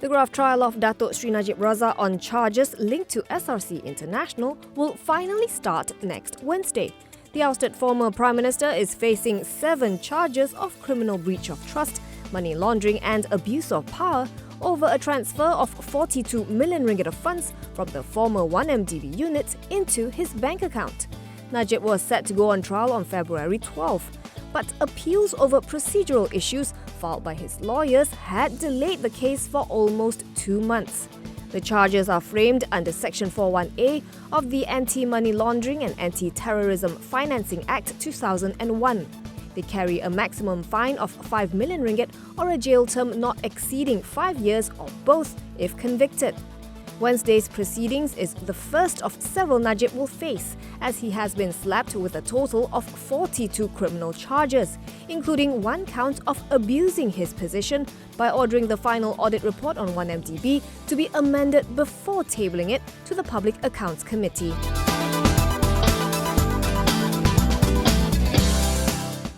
The graft trial of Datuk Seri Najib Razak on charges linked to SRC International will finally start next Wednesday. The ousted former Prime Minister is facing 7 charges of criminal breach of trust, money laundering and abuse of power over a transfer of 42 million ringgit of funds from the former 1MDB unit into his bank account. Najib was set to go on trial on February 12, but appeals over procedural issues filed by his lawyers had delayed the case for almost 2 months. The charges are framed under Section 41A of the Anti-Money Laundering and Anti-Terrorism Financing Act 2001. They carry a maximum fine of 5 million ringgit or a jail term not exceeding 5 years or both if convicted. Wednesday's proceedings is the first of several Najib will face, as he has been slapped with a total of 42 criminal charges, including 1 count of abusing his position by ordering the final audit report on 1MDB to be amended before tabling it to the Public Accounts Committee.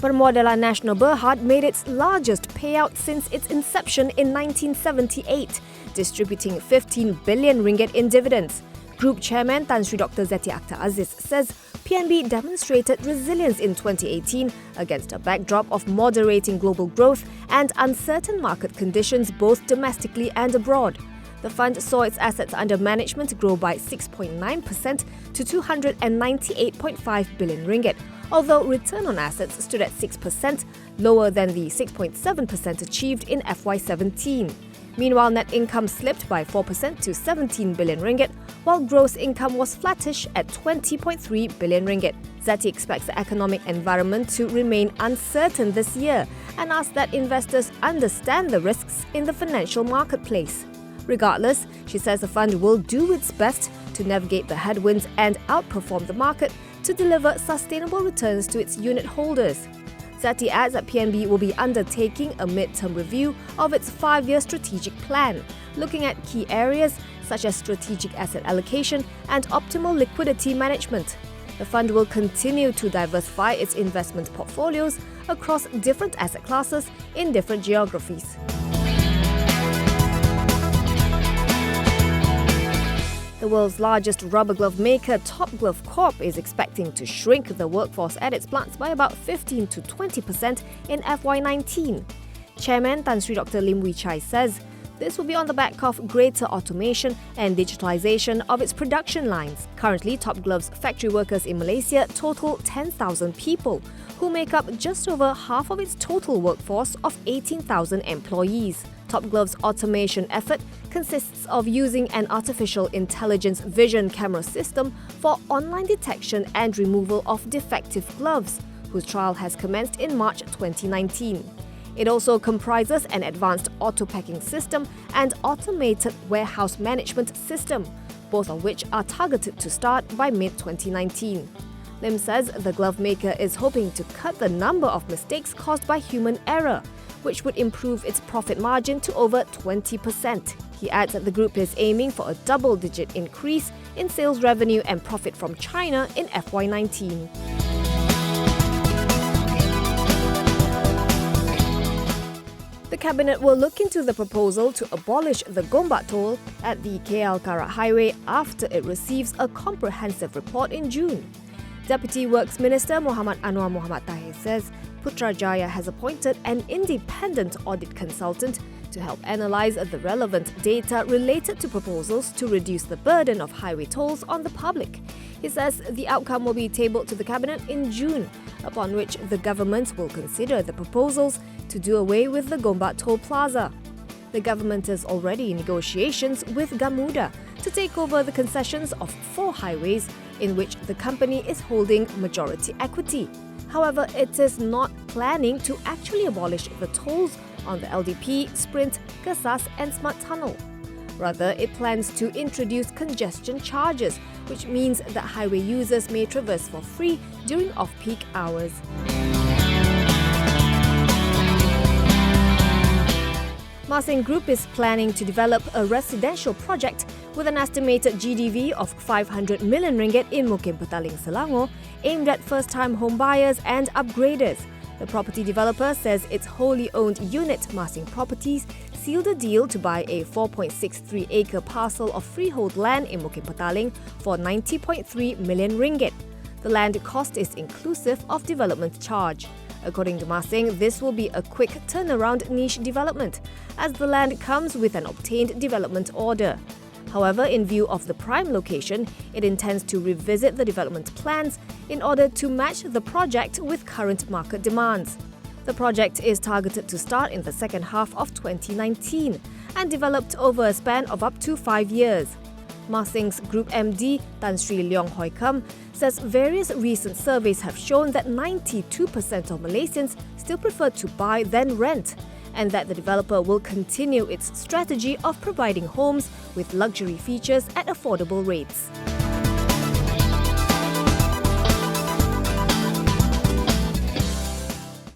Permodalan Nasional Berhad made its largest payout since its inception in 1978, distributing 15 billion ringgit in dividends. Group Chairman Tan Sri Dr. Zeti Akhtar Aziz says PNB demonstrated resilience in 2018 against a backdrop of moderating global growth and uncertain market conditions both domestically and abroad. The fund saw its assets under management grow by 6.9% to 298.5 billion ringgit, although return on assets stood at 6%, lower than the 6.7% achieved in FY17. Meanwhile, net income slipped by 4% to 17 billion ringgit, while gross income was flattish at 20.3 billion ringgit. Zeti expects the economic environment to remain uncertain this year and asks that investors understand the risks in the financial marketplace. Regardless, she says the fund will do its best to navigate the headwinds and outperform the market to deliver sustainable returns to its unit holders. Zeti adds that PNB will be undertaking a mid-term review of its 5-year strategic plan, looking at key areas such as strategic asset allocation and optimal liquidity management. The fund will continue to diversify its investment portfolios across different asset classes in different geographies. The world's largest rubber glove maker, Top Glove Corp, is expecting to shrink the workforce at its plants by about 15 to 20% in FY19. Chairman Tan Sri Dr. Lim Wee Chai says this will be on the back of greater automation and digitalization of its production lines. Currently, Top Glove's factory workers in Malaysia total 10,000 people, who make up just over half of its total workforce of 18,000 employees. Top Glove's automation effort consists of using an artificial intelligence vision camera system for online detection and removal of defective gloves, whose trial has commenced in March 2019. It also comprises an advanced auto-packing system and automated warehouse management system, both of which are targeted to start by mid-2019. Lim says the glove maker is hoping to cut the number of mistakes caused by human error, which would improve its profit margin to over 20%. He adds that the group is aiming for a double-digit increase in sales revenue and profit from China in FY19. The Cabinet will look into the proposal to abolish the Gombak toll at the KL-Karak Highway after it receives a comprehensive report in June. Deputy Works Minister Muhammad Anwar Muhammad Tahir says Putrajaya has appointed an independent audit consultant to help analyse the relevant data related to proposals to reduce the burden of highway tolls on the public. He says the outcome will be tabled to the Cabinet in June, upon which the government will consider the proposals to do away with the Gombak Toll Plaza. The government is already in negotiations with Gamuda to take over the concessions of 4 highways in which the company is holding majority equity. However, it is not planning to actually abolish the tolls on the LDP, Sprint, Gesas and Smart Tunnel. Rather, it plans to introduce congestion charges, which means that highway users may traverse for free during off-peak hours. Mah Sing Group is planning to develop a residential project with an estimated GDV of 500 million ringgit in Mukim Petaling, Selangor, aimed at first-time home buyers and upgraders. The property developer says its wholly owned unit, Mah Sing Properties, sealed a deal to buy a 4.63-acre parcel of freehold land in Mukim Petaling for 90.3 million ringgit. The land cost is inclusive of development charge. According to Mah Sing, this will be a quick turnaround niche development, as the land comes with an obtained development order. However, in view of the prime location, it intends to revisit the development plans in order to match the project with current market demands. The project is targeted to start in the second half of 2019 and developed over a span of up to 5 years. Mah Sing's Group MD, Tan Sri Leong Hoi Kam, says various recent surveys have shown that 92% of Malaysians still prefer to buy than rent, and that the developer will continue its strategy of providing homes with luxury features at affordable rates.